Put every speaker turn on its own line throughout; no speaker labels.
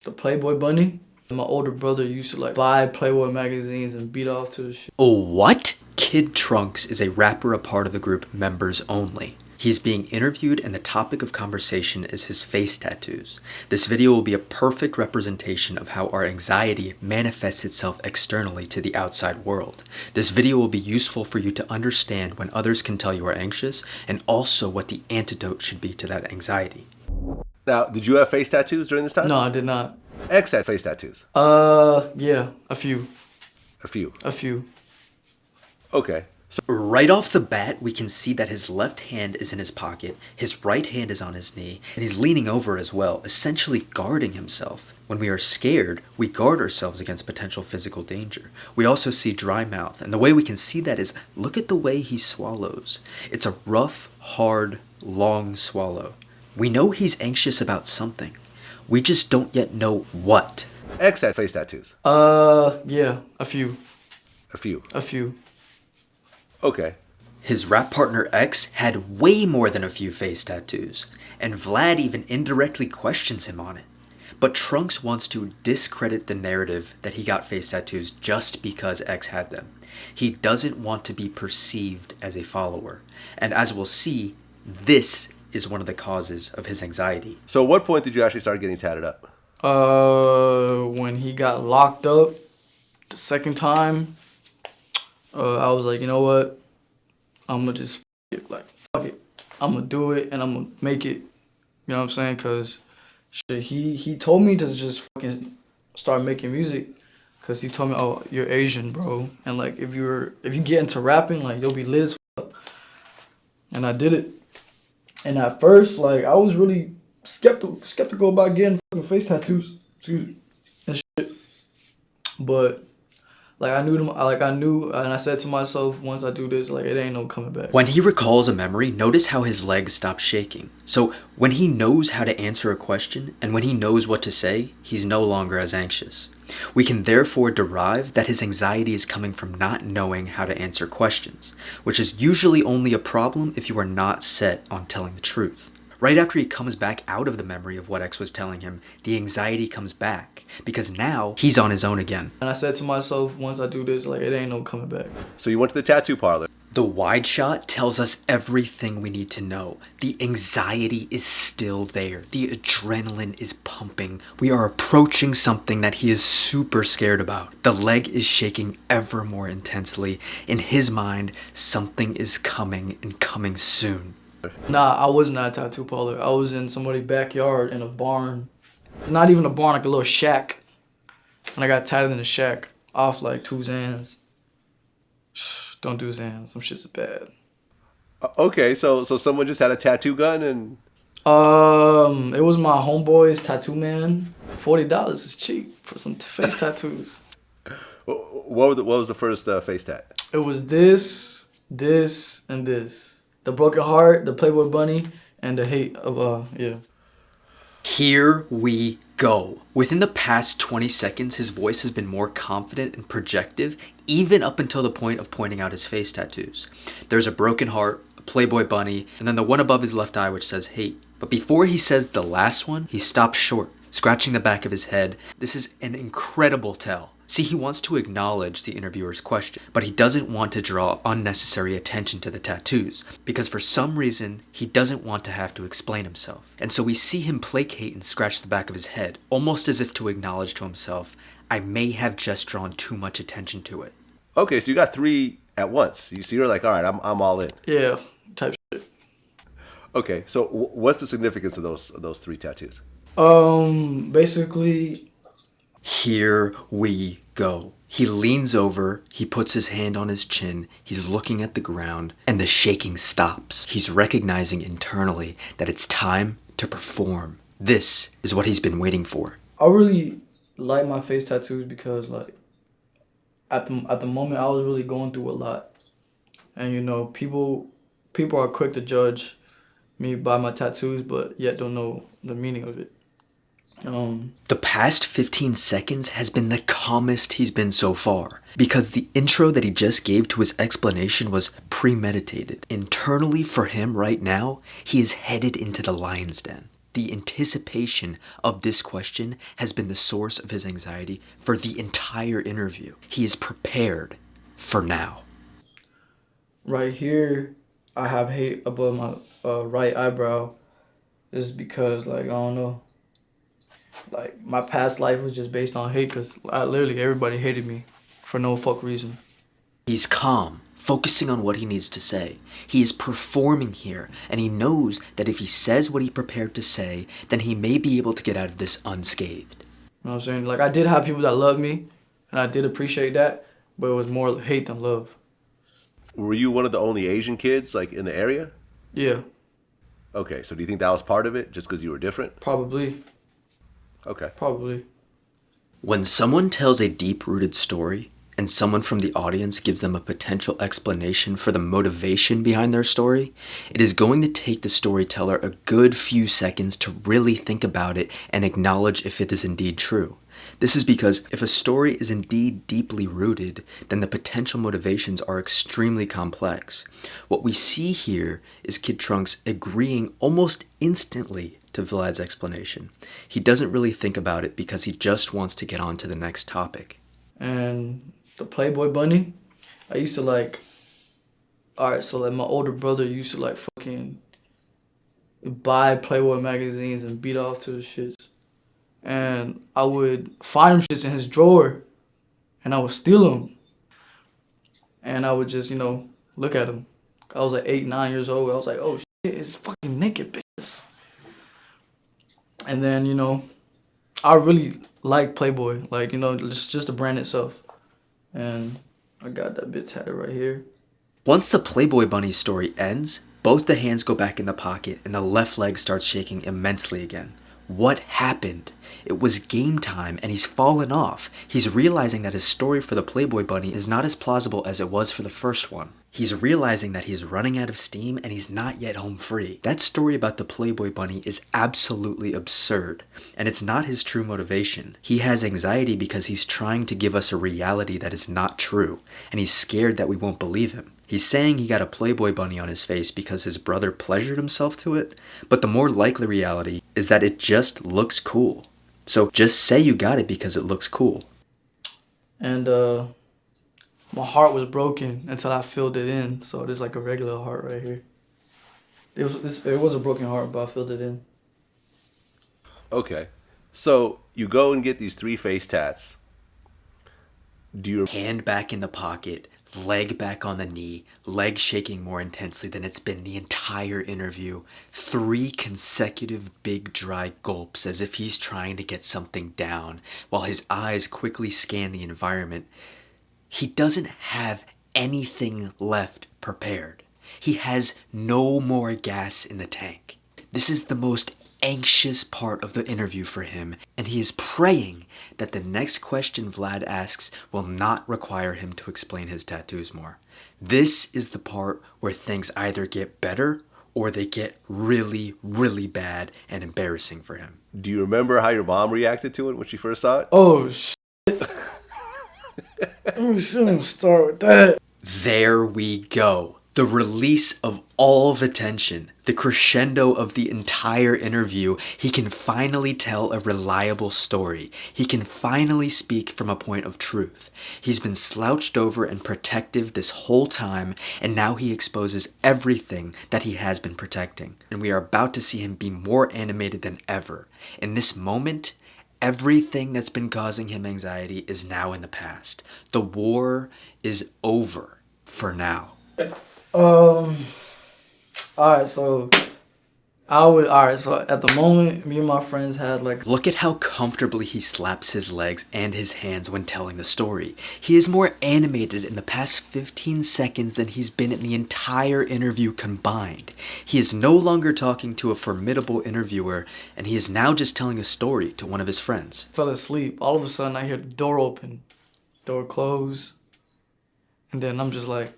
The Playboy bunny. My older brother used to like buy Playboy magazines and beat off to the shit.
Oh, what? Kid Trunks is a rapper, a part of the group Members Only. He's being interviewed and the topic of conversation is his face tattoos. This video will be a perfect representation of how our anxiety manifests itself externally to the outside world. This video will be useful for you to understand when others can tell you are anxious and also what the antidote should be to that anxiety.
Now, did you have face tattoos during this time?
No, I did not.
X had face tattoos.
Yeah, a few.
A few.
A few.
Okay. So
Right off the bat, we can see that his left hand is in his pocket, his right hand is on his knee, and he's leaning over as well, essentially guarding himself. When we are scared, we guard ourselves against potential physical danger. We also see dry mouth, and the way we can see that is, look at the way he swallows. It's a rough, hard, long swallow. We know he's anxious about something. We just don't yet know what.
X had face tattoos.
Yeah, a few.
A few.
A few.
Okay.
His rap partner X had way more than a few face tattoos, and Vlad even indirectly questions him on it. But Trunks wants to discredit the narrative that he got face tattoos just because X had them. He doesn't want to be perceived as a follower. And as we'll see, this is one of the causes of his anxiety.
So at what point did you actually start getting tatted up?
When he got locked up the second time, I was like, you know what? I'm gonna just fuck it. I'm gonna do it and I'm gonna make it. You know what I'm saying? Cause shit, he told me to just fucking start making music. Cause he told me, oh, you're Asian, bro. And like, if you get into rapping, like you'll be lit as fuck. And I did it. And at first, like, I was really skeptical about getting fucking face tattoos. Excuse me. And shit. But like I knew, and I said to myself, once I do this, like it ain't no coming back.
When he recalls a memory, notice how his legs stop shaking. So when he knows how to answer a question, and when he knows what to say, he's no longer as anxious. We can therefore derive that his anxiety is coming from not knowing how to answer questions, which is usually only a problem if you are not set on telling the truth. Right after he comes back out of the memory of what X was telling him, the anxiety comes back, because now he's on his own again.
And I said to myself, once I do this, like it ain't no coming back.
So you went to the tattoo parlor.
The wide shot tells us everything we need to know. The anxiety is still there. The adrenaline is pumping. We are approaching something that he is super scared about. The leg is shaking ever more intensely. In his mind, something is coming and coming soon.
Nah, I wasn't at a tattoo parlor. I was in somebody's backyard in a barn. Not even a barn, like a little shack. And I got tatted in the shack off like 2 Xans. Don't do Xans. Some shit's bad.
Okay, so someone just had a tattoo gun and...
It was my homeboy's tattoo man. $40 is cheap for some face tattoos.
What was the first face tat?
It was this, and this. The broken heart, the Playboy bunny, and the hate of, yeah.
Here we go. Within the past 20 seconds, his voice has been more confident and projective, even up until the point of pointing out his face tattoos. There's a broken heart, a Playboy bunny, and then the one above his left eye which says hate. But before he says the last one, he stops short, scratching the back of his head. This is an incredible tell. See, he wants to acknowledge the interviewer's question, but he doesn't want to draw unnecessary attention to the tattoos, because for some reason, he doesn't want to have to explain himself. And so we see him placate and scratch the back of his head, almost as if to acknowledge to himself, I may have just drawn too much attention to it.
Okay, so you got 3 at once. So you're like, all right, I'm all in.
Yeah, type shit.
Okay, so what's the significance of those 3 tattoos?
Basically...
Here we go. He leans over, he puts his hand on his chin, he's looking at the ground, and the shaking stops. He's recognizing internally that it's time to perform. This is what he's been waiting for.
I really like my face tattoos because, like, at the moment, I was really going through a lot. And, you know, people are quick to judge me by my tattoos, but yet don't know the meaning of it.
The past 15 seconds has been the calmest he's been so far, because the intro that he just gave to his explanation was premeditated. Internally for him right now, he is headed into the lion's den. The anticipation of this question has been the source of his anxiety for the entire interview. He is prepared for now.
Right here, I have hate above my right eyebrow. This is because, like, I don't know. Like, my past life was just based on hate because literally everybody hated me for no fuck reason.
He's calm, focusing on what he needs to say. He is performing here, and he knows that if he says what he prepared to say, then he may be able to get out of this unscathed.
You know what I'm saying? Like, I did have people that loved me, and I did appreciate that, but it was more hate than love.
Were you one of the only Asian kids like in the area?
Yeah,
Okay, so do you think that was part of it, just because you were different?
probably.
Okay.
Probably.
When someone tells a deep-rooted story, and someone from the audience gives them a potential explanation for the motivation behind their story, it is going to take the storyteller a good few seconds to really think about it and acknowledge if it is indeed true. This is because if a story is indeed deeply rooted, then the potential motivations are extremely complex. What we see here is Kid Trunks agreeing almost instantly to Vlad's explanation. He doesn't really think about it because he just wants to get on to the next topic.
And the Playboy bunny, I used to like, alright, so like my older brother used to like fucking buy Playboy magazines and beat off to the shits. And I would find them shits in his drawer and I would steal them. And I would just, look at them. I was like 8, 9 years old. I was like, oh shit, it's fucking naked bitches. And then, I really like Playboy. Like, just the brand itself. And I got that bit tatted right here.
Once the Playboy bunny story ends, both the hands go back in the pocket and the left leg starts shaking immensely again. What happened? It was game time and he's fallen off. He's realizing that his story for the Playboy bunny is not as plausible as it was for the first one. He's realizing that he's running out of steam and he's not yet home free. That story about the Playboy bunny is absolutely absurd, and it's not his true motivation. He has anxiety because he's trying to give us a reality that is not true, and he's scared that we won't believe him. He's saying he got a Playboy bunny on his face because his brother pleasured himself to it, but the more likely reality is that it just looks cool. So just say you got it because it looks cool.
And my heart was broken until I filled it in. So there's like a regular heart right here. It was a broken heart, but I filled it in.
Okay. So you go and get these 3 face tats. Do you
Hand back in the pocket, leg back on the knee, leg shaking more intensely than it's been the entire interview. 3 consecutive big dry gulps as if he's trying to get something down, while his eyes quickly scan the environment. He doesn't have anything left prepared. He has no more gas in the tank. This is the most anxious part of the interview for him, and he is praying that the next question Vlad asks will not require him to explain his tattoos more. This is the part where things either get better or they get really, really bad and embarrassing for him.
do you remember how your mom reacted to it when she first saw it?
Oh, shit. Let me start with that.
There we go. The release of all the tension, the crescendo of the entire interview. He can finally tell a reliable story. He can finally speak from a point of truth. He's been slouched over and protective this whole time, and now he exposes everything that he has been protecting. And we are about to see him be more animated than ever. In this moment, everything that's been causing him anxiety is now in the past. The war is over for now.
Alright, so at the moment, me and my friends had like...
Look at how comfortably he slaps his legs and his hands when telling the story. He is more animated in the past 15 seconds than he's been in the entire interview combined. He is no longer talking to a formidable interviewer, and he is now just telling a story to one of his friends.
Fell asleep. All of a sudden, I hear the door open, door close, and then I'm just like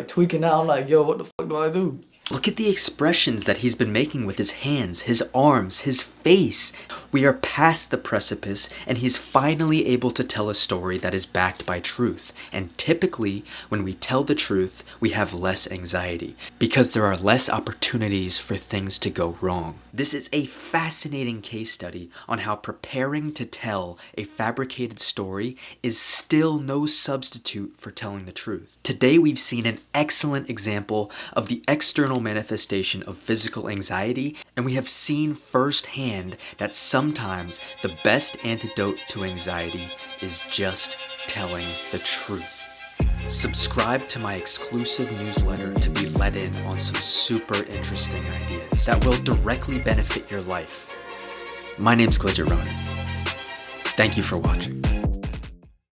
tweaking out. I'm like, yo, what the fuck do I do?
Look at the expressions that he's been making with his hands, his arms, his face. We are past the precipice, and he's finally able to tell a story that is backed by truth. And typically, when we tell the truth, we have less anxiety, because there are less opportunities for things to go wrong. This is a fascinating case study on how preparing to tell a fabricated story is still no substitute for telling the truth. Today, we've seen an excellent example of the external manifestation of physical anxiety, and we have seen firsthand that sometimes the best antidote to anxiety is just telling the truth. Subscribe to my exclusive newsletter to be let in on some super interesting ideas that will directly benefit your life. My name's Glidget Ronan. Thank you for watching.